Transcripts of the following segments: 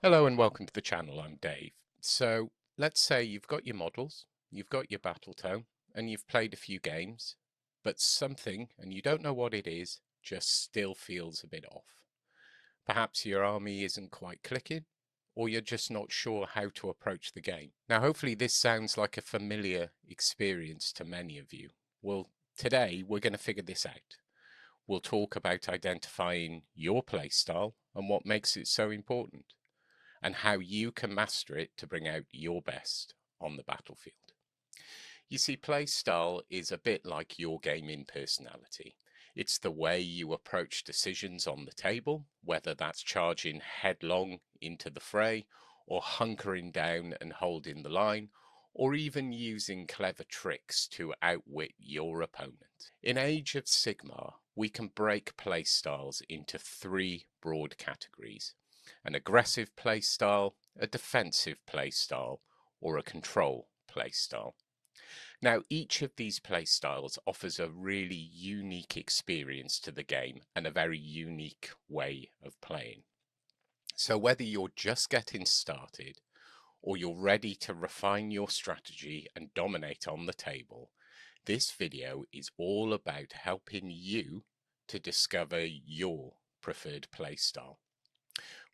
Hello and welcome to the channel. I'm Dave. So let's say you've got your models, you've got your battle tome, and you've played a few games, but something, and you don't know what it is, just still feels a bit off. Perhaps your army isn't quite clicking, or you're just not sure how to approach the game. Now, hopefully this sounds like a familiar experience to many of you. Well, today we're going to figure this out. We'll talk about identifying your playstyle and what makes it so important, and how you can master it to bring out your best on the battlefield. You see, playstyle is a bit like your gaming personality. It's the way you approach decisions on the table, whether that's charging headlong into the fray, or hunkering down and holding the line, or even using clever tricks to outwit your opponent. In Age of Sigmar, we can break playstyles into three broad categories: an aggressive playstyle, a defensive playstyle, or a control playstyle. Now, each of these playstyles offers a really unique experience to the game and a very unique way of playing. So whether you're just getting started or you're ready to refine your strategy and dominate on the table, this video is all about helping you to discover your preferred playstyle.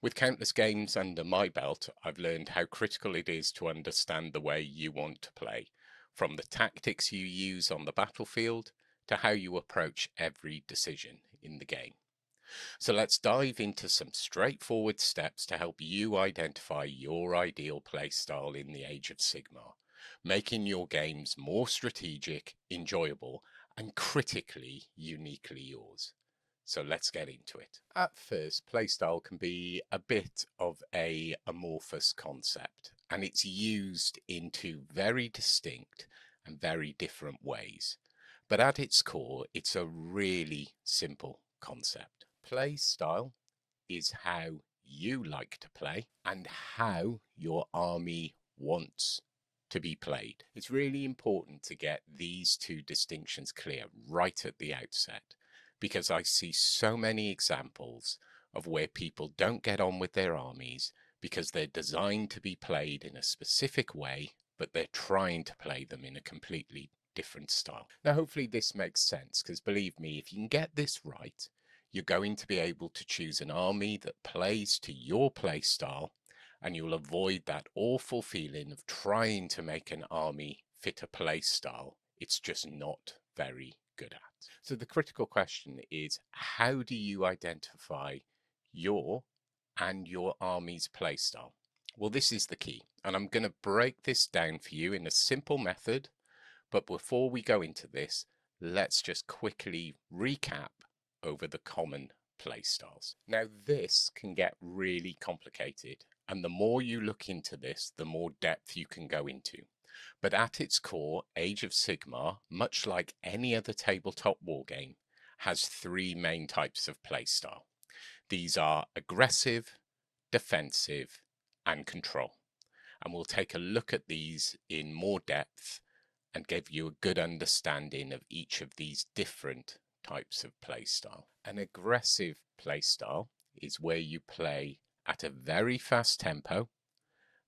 With countless games under my belt, I've learned how critical it is to understand the way you want to play, from the tactics you use on the battlefield to how you approach every decision in the game. So let's dive into some straightforward steps to help you identify your ideal playstyle in the Age of Sigmar, making your games more strategic, enjoyable, and critically uniquely yours. So let's get into it. At first, playstyle can be a bit of a amorphous concept, and it's used in two very distinct and very different ways. But at its core, it's a really simple concept. Playstyle is how you like to play and how your army wants to be played. It's really important to get these two distinctions clear right at the outset, because I see so many examples of where people don't get on with their armies because they're designed to be played in a specific way, but they're trying to play them in a completely different style. Now, hopefully this makes sense, because believe me, if you can get this right, you're going to be able to choose an army that plays to your play style, and you'll avoid that awful feeling of trying to make an army fit a play style it's just not very good at. So the critical question is, how do you identify your and your army's playstyle? Well, this is the key, and I'm going to break this down for you in a simple method. But before we go into this, let's just quickly recap over the common playstyles. Now, this can get really complicated, and the more you look into this, the more depth you can go into. But at its core, Age of Sigmar, much like any other tabletop wargame, has three main types of playstyle. These are aggressive, defensive, and control. And we'll take a look at these in more depth and give you a good understanding of each of these different types of playstyle. An aggressive playstyle is where you play at a very fast tempo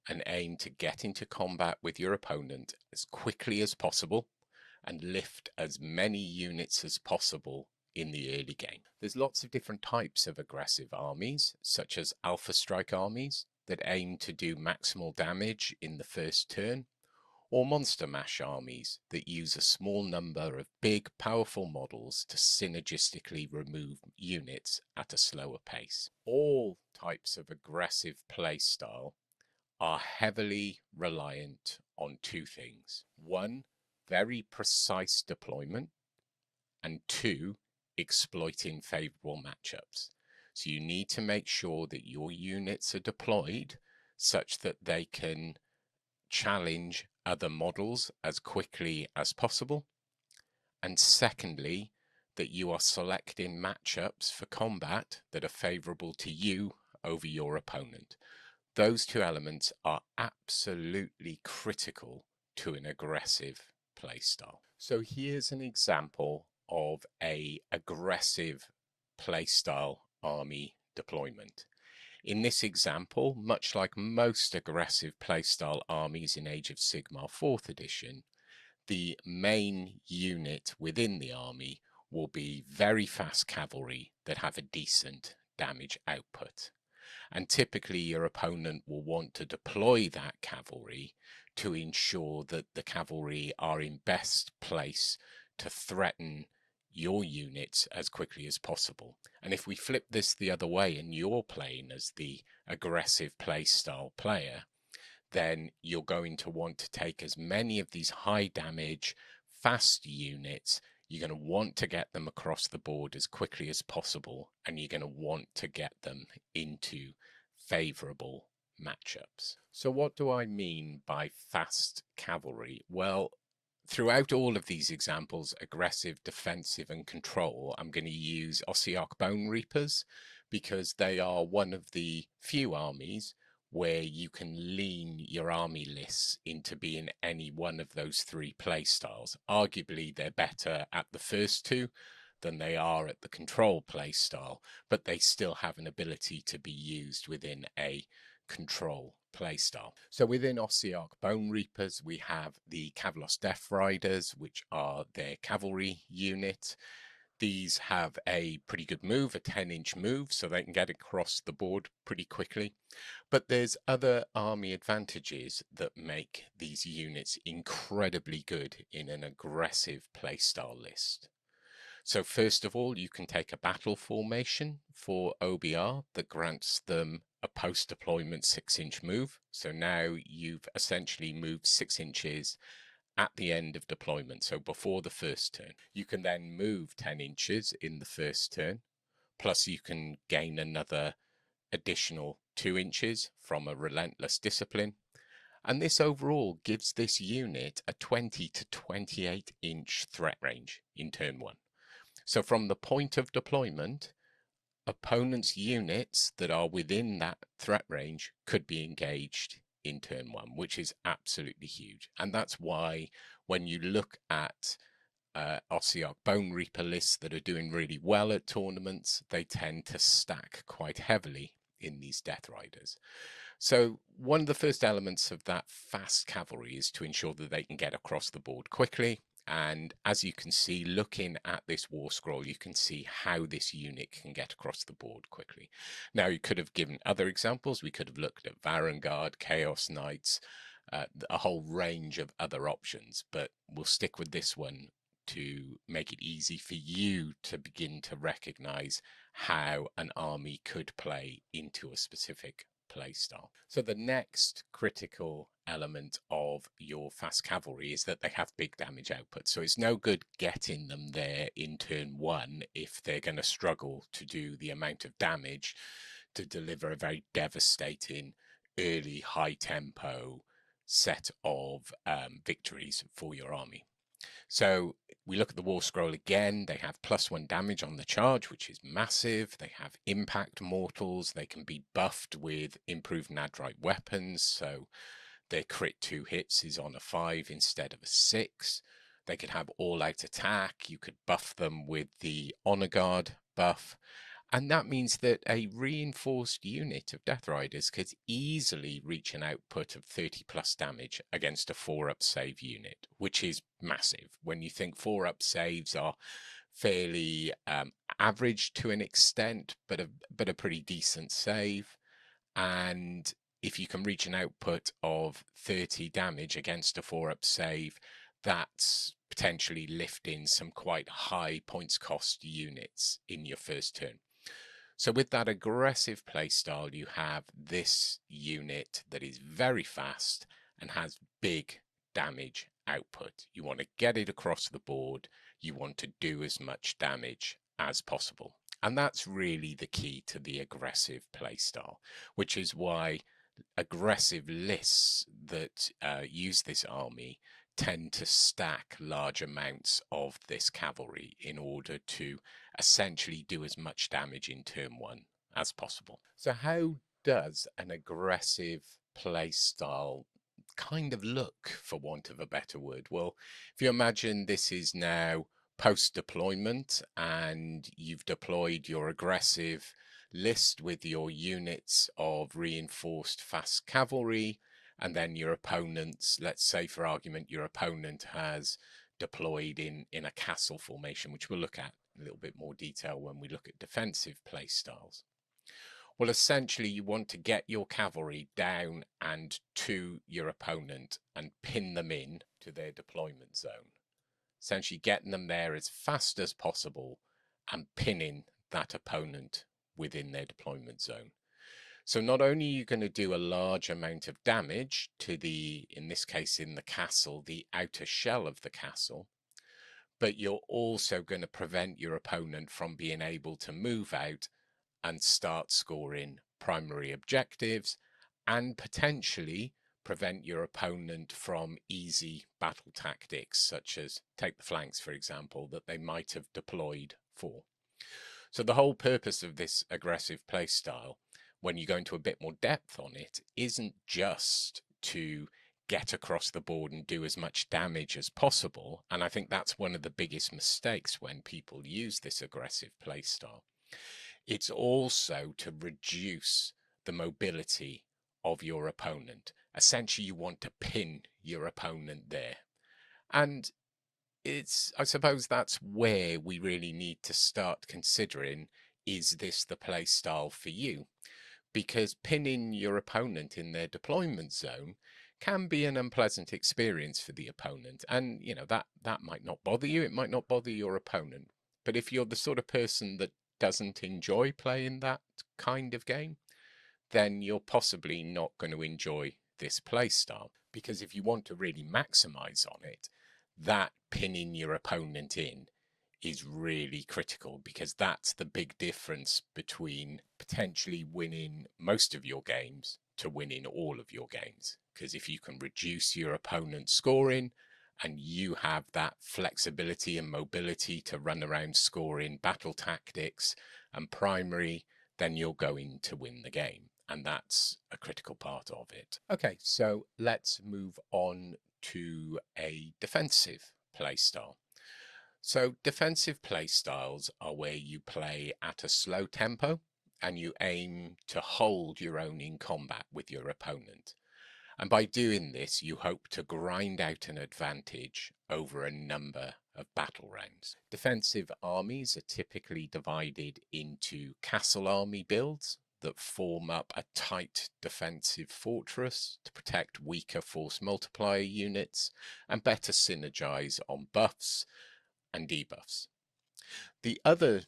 and aim to get into combat with your opponent as quickly as possible and lift as many units as possible in the early game. There's lots of different types of aggressive armies, such as Alpha Strike armies that aim to do maximal damage in the first turn, or Monster Mash armies that use a small number of big, powerful models to synergistically remove units at a slower pace. All types of aggressive playstyle are heavily reliant on two things. One, very precise deployment, and two, exploiting favorable matchups. So you need to make sure that your units are deployed such that they can challenge other models as quickly as possible. And secondly, that you are selecting matchups for combat that are favorable to you over your opponent. Those two elements are absolutely critical to an aggressive playstyle. So here's an example of an aggressive playstyle army deployment. In this example, much like most aggressive playstyle armies in Age of Sigmar 4th edition, the main unit within the army will be very fast cavalry that have a decent damage output. And typically your opponent will want to deploy that cavalry to ensure that the cavalry are in best place to threaten your units as quickly as possible. And if we flip this the other way and you're playing as the aggressive play style player, then you're going to want to take as many of these high damage, fast units. You're going to want to get them across the board as quickly as possible, and you're going to want to get them into favorable matchups. So what do I mean by fast cavalry? Well, throughout all of these examples, aggressive, defensive, and control, I'm going to use Ossiarch Bone Reapers because they are one of the few armies where you can lean your army lists into being any one of those three play styles. Arguably, they're better at the first two than they are at the control play style, but they still have an ability to be used within a control playstyle. So within Ossiarch Bone Reapers, we have the Kavalos Death Riders, which are their cavalry unit. These have a pretty good move, a 10-inch move, so they can get across the board pretty quickly. But there's other army advantages that make these units incredibly good in an aggressive playstyle list. So first of all, you can take a battle formation for OBR that grants them a post-deployment 6-inch move. So now you've essentially moved 6 inches at the end of deployment, so before the first turn. You can then move 10 inches in the first turn, plus you can gain another additional 2 inches from a relentless discipline. And this overall gives this unit a 20 to 28 inch threat range in turn 1. So from the point of deployment, opponents' units that are within that threat range could be engaged in turn 1, which is absolutely huge. And that's why when you look at Ossiarch Bone Reaper lists that are doing really well at tournaments, they tend to stack quite heavily in these Death Riders. So one of the first elements of that fast cavalry is to ensure that they can get across the board quickly. And as you can see, looking at this war scroll, you can see how this unit can get across the board quickly. Now, you could have given other examples. We could have looked at Varangard, Chaos Knights, a whole range of other options, but we'll stick with this one to make it easy for you to begin to recognize how an army could play into a specific playstyle. So the next critical element of your fast cavalry is that they have big damage output. So it's no good getting them there in turn 1 if they're going to struggle to do the amount of damage to deliver a very devastating early high tempo set of victories for your army. So we look at the war scroll again. They have +1 damage on the charge, which is massive. They have impact mortals. They can be buffed with improved Nadrite weapons. So their crit 2 hits is on a 5 instead of a 6. They could have all-out attack. You could buff them with the Honor Guard buff. And that means that a reinforced unit of Death Riders could easily reach an output of 30 plus damage against a 4-up save unit, which is massive. When you think 4-up saves are fairly average to an extent, but a pretty decent save. And if you can reach an output of 30 damage against a 4-up save, that's potentially lifting some quite high points cost units in your first turn. So with that aggressive playstyle, you have this unit that is very fast and has big damage output. You want to get it across the board. You want to do as much damage as possible. And that's really the key to the aggressive playstyle, which is why aggressive lists that use this army tend to stack large amounts of this cavalry in order to essentially do as much damage in turn 1 as possible. So how does an aggressive play style kind of look, for want of a better word? Well, if you imagine this is now post-deployment and you've deployed your aggressive list with your units of reinforced fast cavalry, and then your opponent's, let's say for argument, your opponent has deployed in a castle formation, which we'll look at in a little bit more detail when we look at defensive play styles. Well, essentially, you want to get your cavalry down and to your opponent and pin them in to their deployment zone. Essentially, getting them there as fast as possible and pinning that opponent within their deployment zone. So not only are you going to do a large amount of damage to the, in this case in the castle, the outer shell of the castle, but you're also going to prevent your opponent from being able to move out and start scoring primary objectives, and potentially prevent your opponent from easy battle tactics, such as take the flanks, for example, that they might have deployed for. So the whole purpose of this aggressive playstyle, when you go into a bit more depth on it, isn't just to get across the board and do as much damage as possible. And I think that's one of the biggest mistakes when people use this aggressive playstyle. It's also to reduce the mobility of your opponent. Essentially, you want to pin your opponent there. And I suppose that's where we really need to start considering, is this the play style for you? Because pinning your opponent in their deployment zone can be an unpleasant experience for the opponent. And, you know, that might not bother you. It might not bother your opponent. But if you're the sort of person that doesn't enjoy playing that kind of game, then you're possibly not going to enjoy this play style. Because if you want to really maximize on it, that pinning your opponent in is really critical, because that's the big difference between potentially winning most of your games to winning all of your games. Because if you can reduce your opponent's scoring and you have that flexibility and mobility to run around scoring battle tactics and primary, then you're going to win the game. And that's a critical part of it. Okay, so let's move on to a defensive playstyle. So defensive playstyles are where you play at a slow tempo and you aim to hold your own in combat with your opponent. And by doing this, you hope to grind out an advantage over a number of battle rounds. Defensive armies are typically divided into castle army builds that form up a tight defensive fortress to protect weaker force multiplier units and better synergize on buffs and debuffs. The other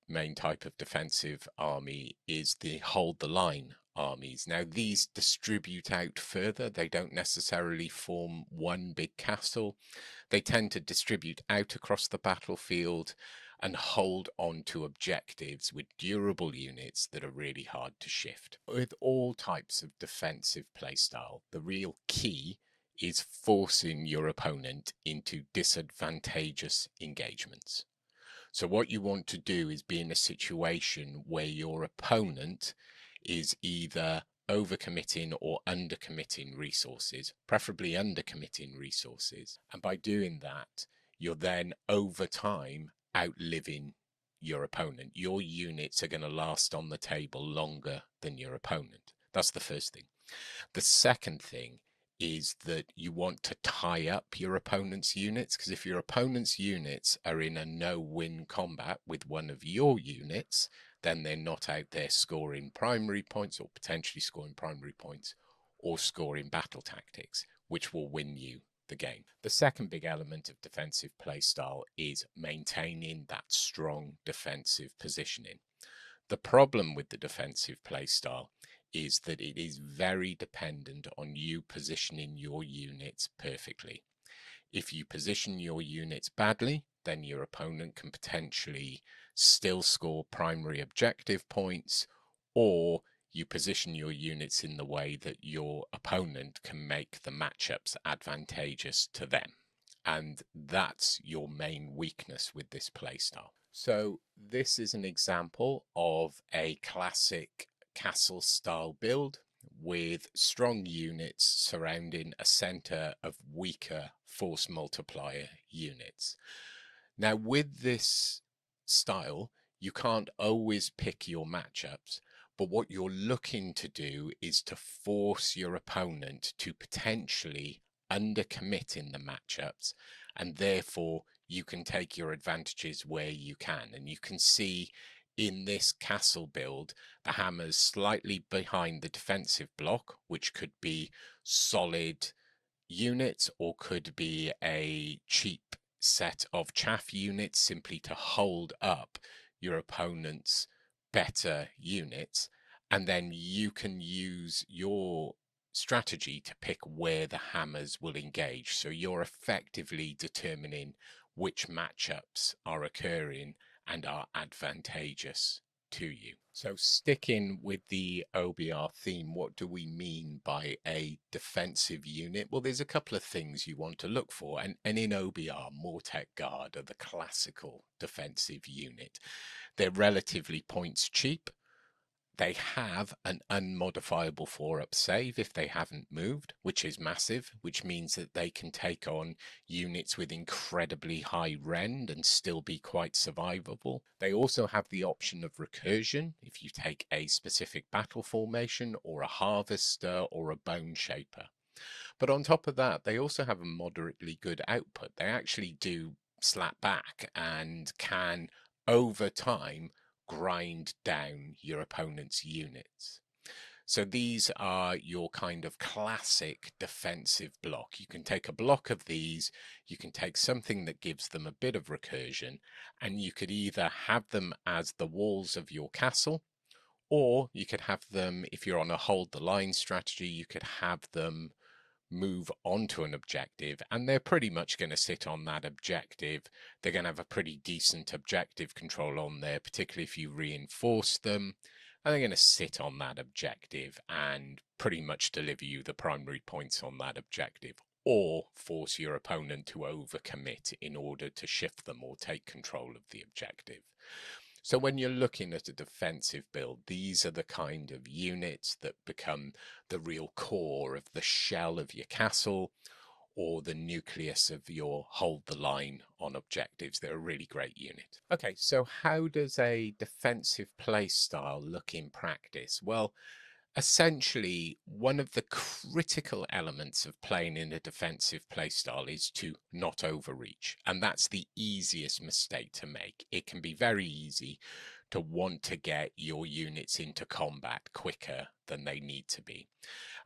main type of defensive army is the hold the line armies. Now these distribute out further. They don't necessarily form one big castle. They tend to distribute out across the battlefield and hold on to objectives with durable units that are really hard to shift. With all types of defensive playstyle, the real key is forcing your opponent into disadvantageous engagements. So what you want to do is be in a situation where your opponent is either overcommitting or undercommitting resources, preferably undercommitting resources. And by doing that, you're then over time outliving your opponent. Your units are going to last on the table longer than your opponent. That's the first thing. The second thing is that you want to tie up your opponent's units, because if your opponent's units are in a no-win combat with one of your units, then they're not out there scoring primary points or potentially scoring primary points or scoring battle tactics, which will win you the game. The second big element of defensive playstyle is maintaining that strong defensive positioning. The problem with the defensive playstyle is that it is very dependent on you positioning your units perfectly. If you position your units badly, then your opponent can potentially still score primary objective points, or you position your units in the way that your opponent can make the matchups advantageous to them. And that's your main weakness with this playstyle. So this is an example of a classic castle style build with strong units surrounding a center of weaker force multiplier units. Now with this style, You can't always pick your matchups, but what you're looking to do is to force your opponent to potentially undercommit in the matchups, and therefore you can take your advantages where you can. And you can see in this castle build, the hammer's slightly behind the defensive block, which could be solid units or could be a cheap set of chaff units simply to hold up your opponent's better units. And then you can use your strategy to pick where the hammers will engage. So you're effectively determining which matchups are occurring and are advantageous to you. So sticking with the OBR theme, what do we mean by a defensive unit? Well, there's a couple of things you want to look for. And in OBR, Mortec Guard are the classical defensive unit. They're relatively points cheap. They have an unmodifiable 4-up save if they haven't moved, which is massive, which means that they can take on units with incredibly high rend and still be quite survivable. They also have the option of recursion if you take a specific battle formation or a harvester or a bone shaper. But on top of that, they also have a moderately good output. They actually do slap back and can, over time, grind down your opponent's units. So these are your kind of classic defensive block. You can take a block of these, you can take something that gives them a bit of recursion, and you could either have them as the walls of your castle, or you could have them, if you're on a hold the line strategy, you could have them move onto an objective, and they're pretty much going to sit on that objective. They're going to have a pretty decent objective control on there, particularly if you reinforce them, and they're going to sit on that objective and pretty much deliver you the primary points on that objective, or force your opponent to overcommit in order to shift them or take control of the objective. So when you're looking at a defensive build, these are the kind of units that become the real core of the shell of your castle or the nucleus of your hold the line on objectives. They're a really great unit. Okay, so how does a defensive play style look in practice? Well, essentially, one of the critical elements of playing in a defensive playstyle is to not overreach. And that's the easiest mistake to make. It can be very easy to want to get your units into combat quicker than they need to be.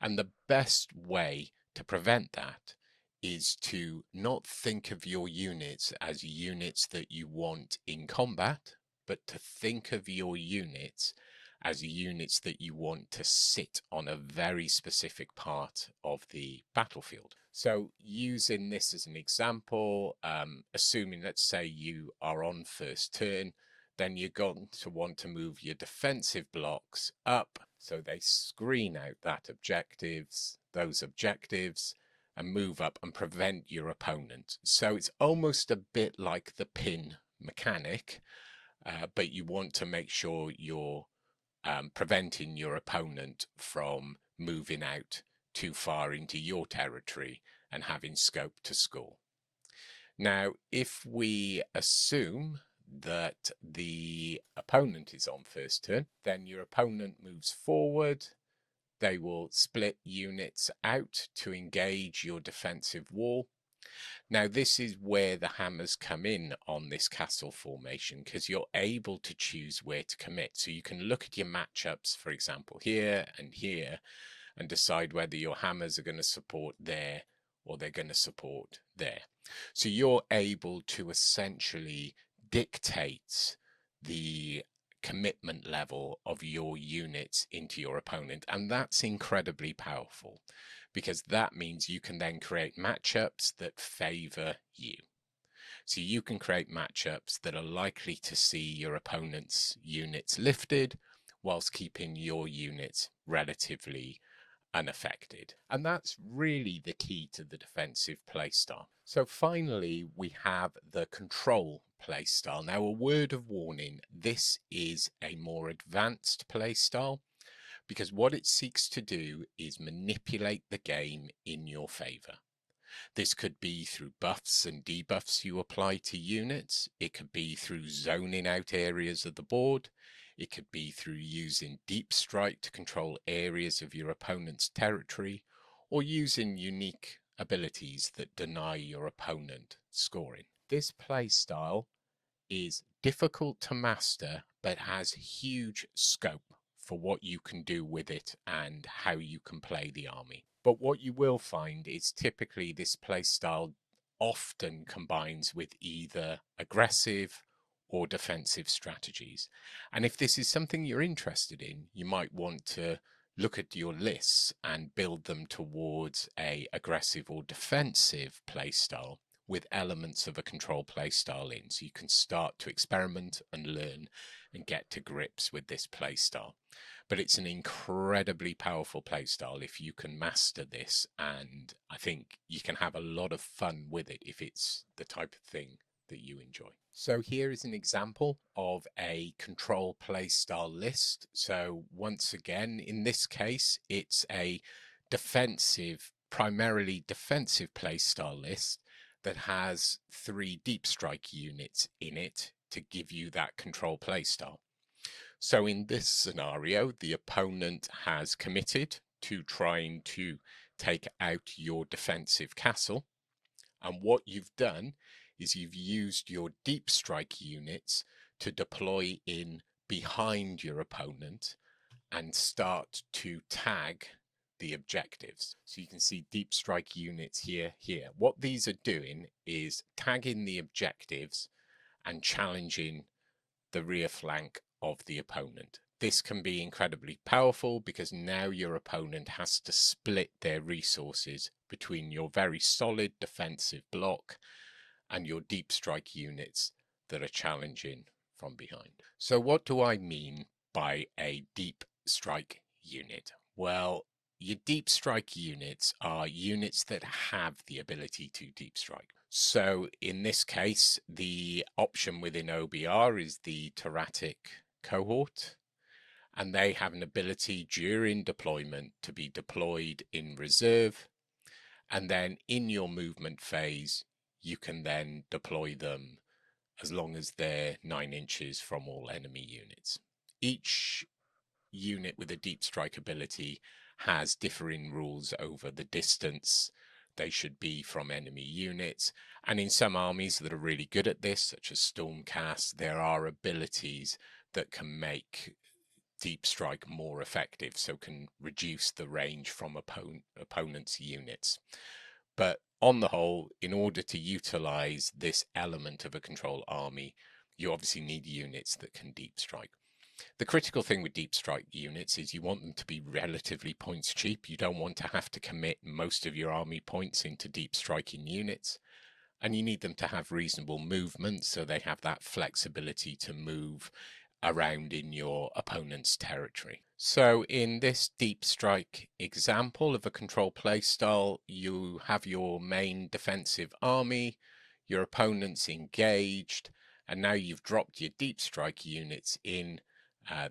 And the best way to prevent that is to not think of your units as units that you want in combat, but to think of your units as units that you want to sit on a very specific part of the battlefield. So using this as an example, assuming, let's say you are on first turn, then you're going to want to move your defensive blocks up so they screen out those objectives, and move up and prevent your opponent. So it's almost a bit like the pin mechanic, but you want to make sure you're preventing your opponent from moving out too far into your territory and having scope to score. Now, if we assume that the opponent is on first turn, then your opponent moves forward. They will split units out to engage your defensive wall. Now, this is where the hammers come in on this castle formation, because you're able to choose where to commit. So you can look at your matchups, for example, here and here, and decide whether your hammers are going to support there or they're going to support there. So you're able to essentially dictate the commitment level of your units into your opponent, and that's incredibly powerful, because that means you can then create matchups that favor you. So you can create matchups that are likely to see your opponent's units lifted whilst keeping your units relatively unaffected. And that's really the key to the defensive playstyle. So finally, we have the control playstyle. Now, a word of warning, this is a more advanced playstyle, because what it seeks to do is manipulate the game in your favor. This could be through buffs and debuffs you apply to units. It could be through zoning out areas of the board. It could be through using deep strike to control areas of your opponent's territory, or using unique abilities that deny your opponent scoring. This playstyle is difficult to master, but has huge scope for what you can do with it and how you can play the army. But what you will find is typically this playstyle often combines with either aggressive or defensive strategies. And if this is something you're interested in, you might want to look at your lists and build them towards a aggressive or defensive playstyle with elements of a control playstyle in, so you can start to experiment and learn and get to grips with this playstyle. But it's an incredibly powerful playstyle if you can master this, and I think you can have a lot of fun with it if it's the type of thing that you enjoy. So here is an example of a control playstyle list. So once again, in this case, it's a defensive, primarily defensive playstyle list that has 3 deep strike units in it to give you that control playstyle. So in this scenario, the opponent has committed to trying to take out your defensive castle. And what you've done is you've used your deep strike units to deploy in behind your opponent and start to tag the objectives. So you can see deep strike units here. What these are doing is tagging the objectives and challenging the rear flank of the opponent. This can be incredibly powerful because now your opponent has to split their resources between your very solid defensive block and your deep strike units that are challenging from behind. So what do I mean by a deep strike unit? Well, your deep strike units are units that have the ability to deep strike. So in this case, the option within OBR is the Terratic cohort, and they have an ability during deployment to be deployed in reserve, and then in your movement phase, you can then deploy them as long as they're 9 inches from all enemy units. Each unit with a deep strike ability has differing rules over the distance they should be from enemy units, and in some armies that are really good at this, such as Stormcast, there are abilities that can make deep strike more effective, so can reduce the range from opponents' units. But on the whole, in order to utilize this element of a control army, you obviously need units that can deep strike. The critical thing with deep strike units is you want them to be relatively points cheap. You don't want to have to commit most of your army points into deep striking units, and you need them to have reasonable movement so they have that flexibility to move around in your opponent's territory. So in this deep strike example of a control playstyle, you have your main defensive army, your opponent's engaged, and now you've dropped your deep strike units in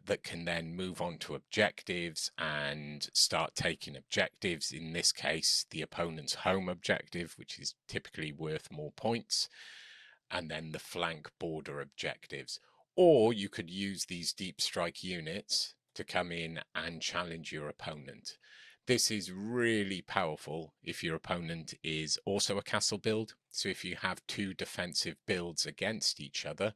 that can then move on to objectives and start taking objectives. In this case, the opponent's home objective, which is typically worth more points, and then the flank border objectives. Or you could use these deep strike units to come in and challenge your opponent. This is really powerful if your opponent is also a castle build. So if you have 2 defensive builds against each other,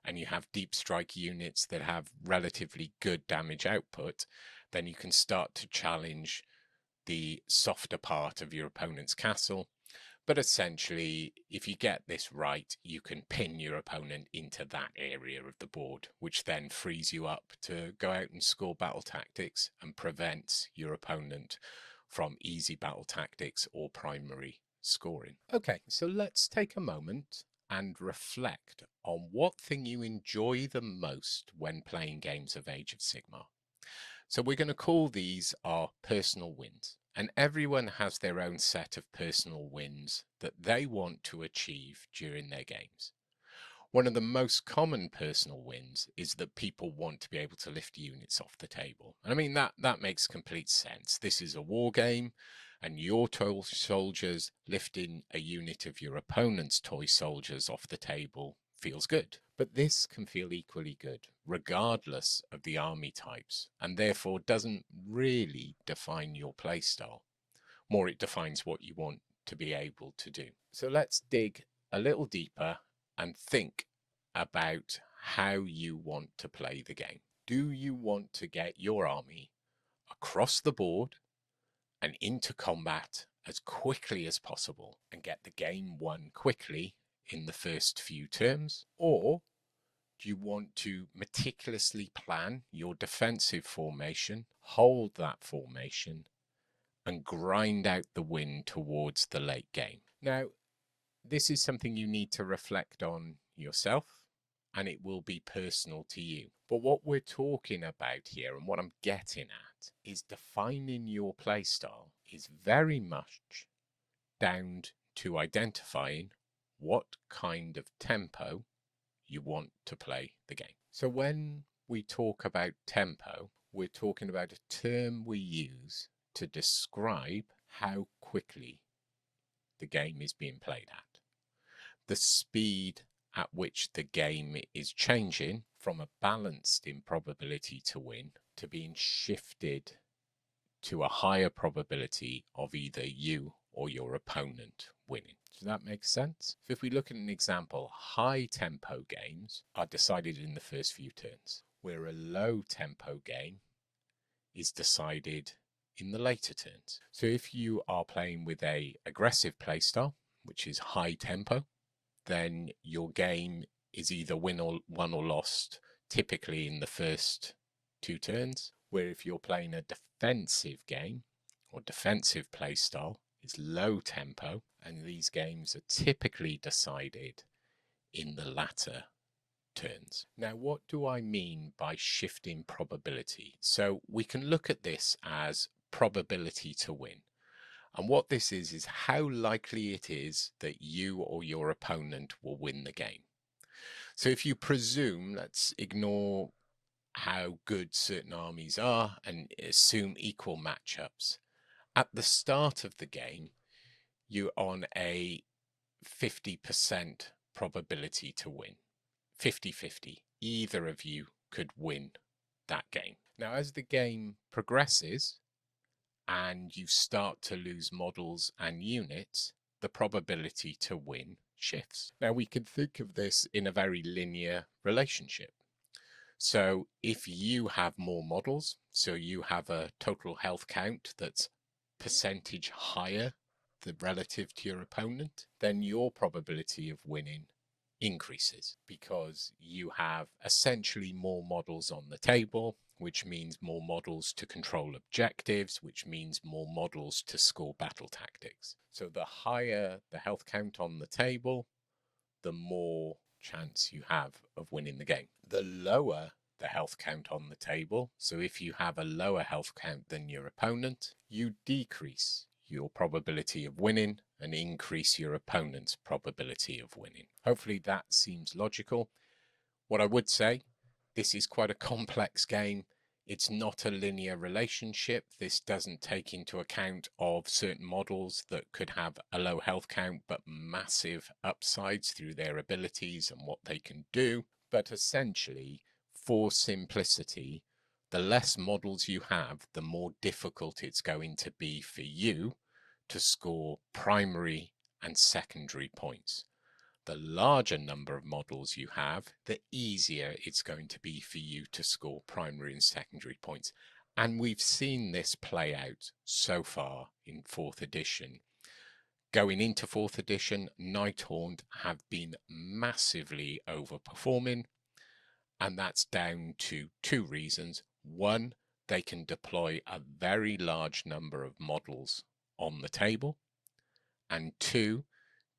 and you have deep strike units that have relatively good damage output, then you can start to challenge the softer part of your opponent's castle. But essentially, if you get this right, you can pin your opponent into that area of the board, which then frees you up to go out and score battle tactics and prevents your opponent from easy battle tactics or primary scoring. Okay, so let's take a moment and reflect on what thing you enjoy the most when playing games of Age of Sigmar. So we're going to call these our personal wins. And everyone has their own set of personal wins that they want to achieve during their games. One of the most common personal wins is that people want to be able to lift units off the table. And I mean, that makes complete sense. This is a war game, and your toy soldiers lifting a unit of your opponent's toy soldiers off the table feels good. But this can feel equally good, regardless of the army types, and therefore doesn't really define your playstyle. More, it defines what you want to be able to do. So let's dig a little deeper and think about how you want to play the game. Do you want to get your army across the board and into combat as quickly as possible and get the game won quickly in the first few turns? Or do you want to meticulously plan your defensive formation, hold that formation, and grind out the win towards the late game? Now, this is something you need to reflect on yourself, and it will be personal to you. But what we're talking about here, and what I'm getting at, is defining your playstyle is very much down to identifying what kind of tempo you want to play the game. So when we talk about tempo, we're talking about a term we use to describe how quickly the game is being played at. The speed at which the game is changing from a balanced improbability to win to being shifted to a higher probability of either you or your opponent winning. Does that make sense? So if we look at an example, high tempo games are decided in the first few turns, where a low tempo game is decided in the later turns. So if you are playing with a aggressive playstyle, which is high tempo, then your game is either won or lost, typically in the first 2 turns. Where if you're playing a defensive game or defensive playstyle, it's low tempo, and these games are typically decided in the latter turns. Now, what do I mean by shifting probability? So we can look at this as probability to win. And what this is how likely it is that you or your opponent will win the game. So if you presume, let's ignore how good certain armies are and assume equal matchups. At the start of the game, you're on a 50% probability to win. 50-50. Either of you could win that game. Now, as the game progresses and you start to lose models and units, the probability to win shifts. Now, we can think of this in a very linear relationship. So if you have more models, so you have a total health count that's percentage higher relative to your opponent, then your probability of winning increases because you have essentially more models on the table, which means more models to control objectives, which means more models to score battle tactics. So the higher the health count on the table, the more chance you have of winning the game. The lower the health count on the table, so if you have a lower health count than your opponent, you decrease your probability of winning and increase your opponent's probability of winning. Hopefully that seems logical. What I would say, this is quite a complex game. It's not a linear relationship. This doesn't take into account of certain models that could have a low health count but massive upsides through their abilities and what they can do. But essentially, for simplicity, the less models you have, the more difficult it's going to be for you to score primary and secondary points. The larger number of models you have, the easier it's going to be for you to score primary and secondary points. And we've seen this play out so far in 4th edition. Going into 4th edition, Nighthaunt have been massively overperforming, and that's down to 2 reasons. One, they can deploy a very large number of models on the table, and 2,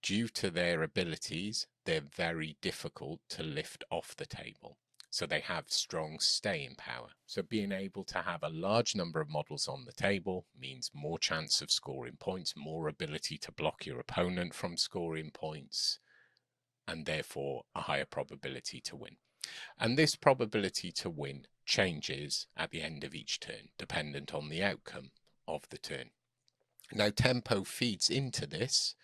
due to their abilities, they're very difficult to lift off the table. So they have strong staying power. So being able to have a large number of models on the table means more chance of scoring points, more ability to block your opponent from scoring points, and therefore a higher probability to win. And this probability to win changes at the end of each turn, dependent on the outcome of the turn. Now, tempo feeds into this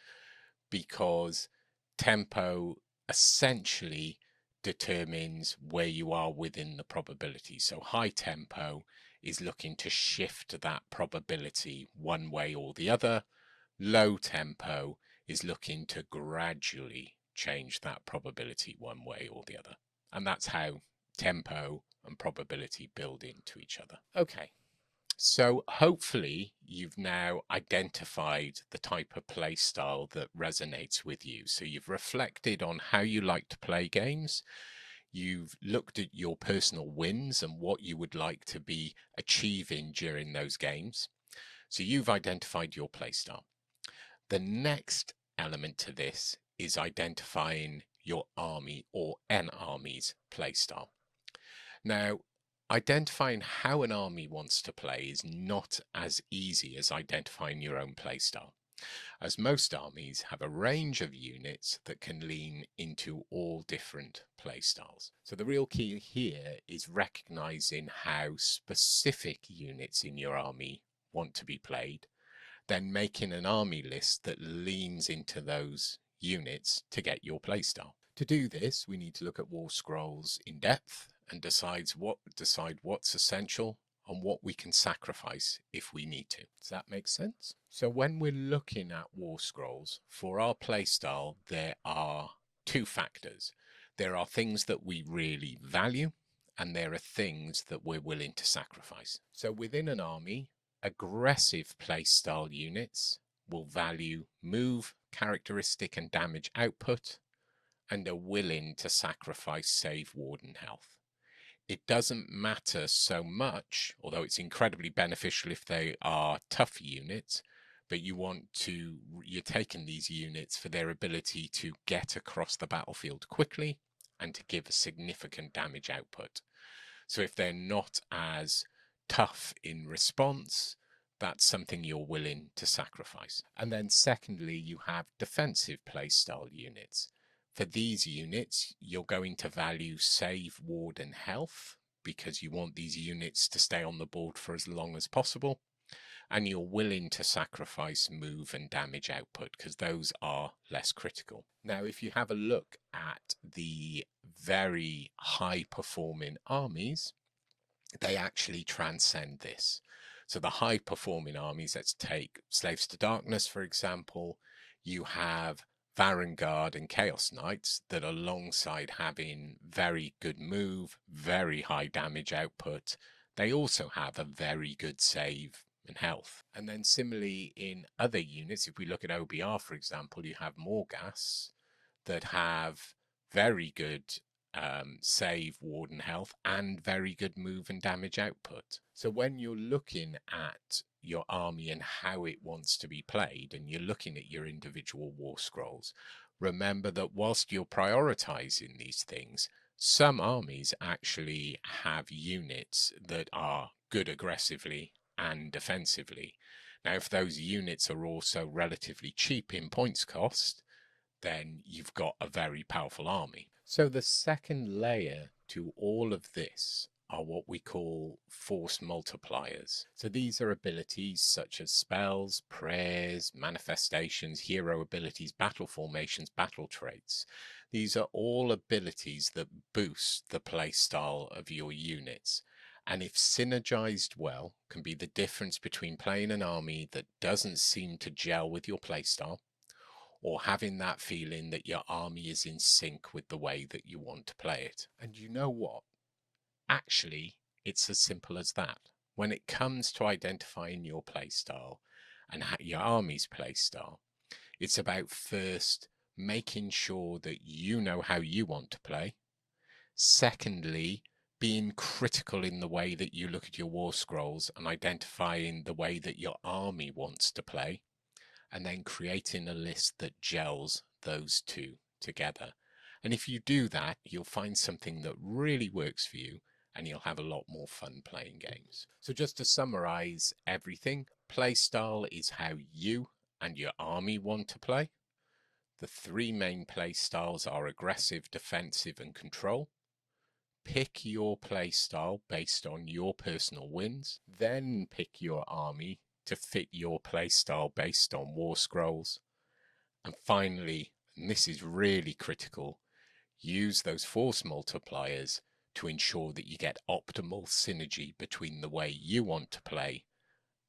because tempo essentially determines where you are within the probability. So high tempo is looking to shift that probability one way or the other. Low tempo is looking to gradually change that probability one way or the other. And that's how tempo and probability build into each other. Okay, so hopefully you've now identified the type of play style that resonates with you. So you've reflected on how you like to play games. You've looked at your personal wins and what you would like to be achieving during those games. So you've identified your play style. The next element to this is identifying your army or an army's play style. Now, identifying how an army wants to play is not as easy as identifying your own playstyle, as most armies have a range of units that can lean into all different playstyles. So the real key here is recognizing how specific units in your army want to be played, then making an army list that leans into those units to get your playstyle. To do this, we need to look at War Scrolls in depth and decide what's essential and what we can sacrifice if we need to. Does that make sense? So when we're looking at War Scrolls, for our playstyle, there are two factors. There are things that we really value, and there are things that we're willing to sacrifice. So within an army, aggressive playstyle units will value move, characteristic, and damage output, and are willing to sacrifice save, ward, and health. It doesn't matter so much, although it's incredibly beneficial if they are tough units, but you're taking these units for their ability to get across the battlefield quickly and to give a significant damage output. So if they're not as tough in response, that's something you're willing to sacrifice. And then secondly, you have defensive playstyle units. For these units, you're going to value save, ward, and health because you want these units to stay on the board for as long as possible. And you're willing to sacrifice move and damage output because those are less critical. Now, if you have a look at the very high performing armies, they actually transcend this. So the high performing armies, let's take Slaves to Darkness, for example, you have Varangard and Chaos Knights that alongside having very good move, very high damage output, they also have a very good save and health. And then similarly in other units, if we look at OBR, for example, you have Morghast that have very good save, ward, and health, and very good move and damage output. So when you're looking at your army and how it wants to be played, and you're looking at your individual war scrolls, remember that whilst you're prioritizing these things, some armies actually have units that are good aggressively and defensively. Now, if those units are also relatively cheap in points cost, then you've got a very powerful army. So the second layer to all of this are what we call force multipliers. So these are abilities such as spells, prayers, manifestations, hero abilities, battle formations, battle traits. These are all abilities that boost the playstyle of your units, and if synergized well, can be the difference between playing an army that doesn't seem to gel with your playstyle or having that feeling that your army is in sync with the way that you want to play it. And you know what? Actually, it's as simple as that. When it comes to identifying your playstyle and your army's playstyle, it's about first making sure that you know how you want to play. Secondly, being critical in the way that you look at your war scrolls and identifying the way that your army wants to play, and then creating a list that gels those two together. And if you do that, you'll find something that really works for you and you'll have a lot more fun playing games. So just to summarize everything, playstyle is how you and your army want to play. The three main play styles are aggressive, defensive, and control. Pick your play style based on your personal wins, then pick your army to fit your playstyle based on war scrolls. And finally, and this is really critical, use those force multipliers to ensure that you get optimal synergy between the way you want to play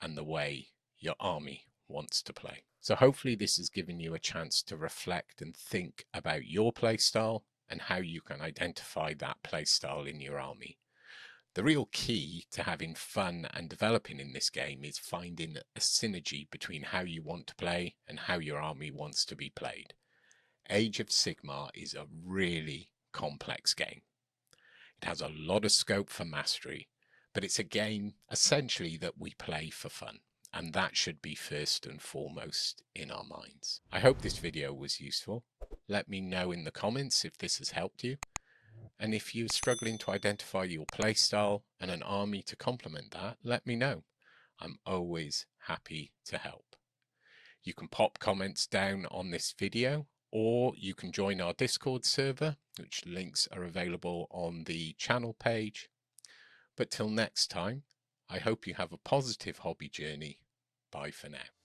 and the way your army wants to play. So hopefully this has given you a chance to reflect and think about your playstyle and how you can identify that playstyle in your army. The real key to having fun and developing in this game is finding a synergy between how you want to play and how your army wants to be played. Age of Sigmar is a really complex game. It has a lot of scope for mastery, but it's a game essentially that we play for fun, and that should be first and foremost in our minds. I hope this video was useful. Let me know in the comments if this has helped you. And if you're struggling to identify your playstyle and an army to complement that, let me know. I'm always happy to help. You can pop comments down on this video, or you can join our Discord server, which links are available on the channel page. But till next time, I hope you have a positive hobby journey. Bye for now.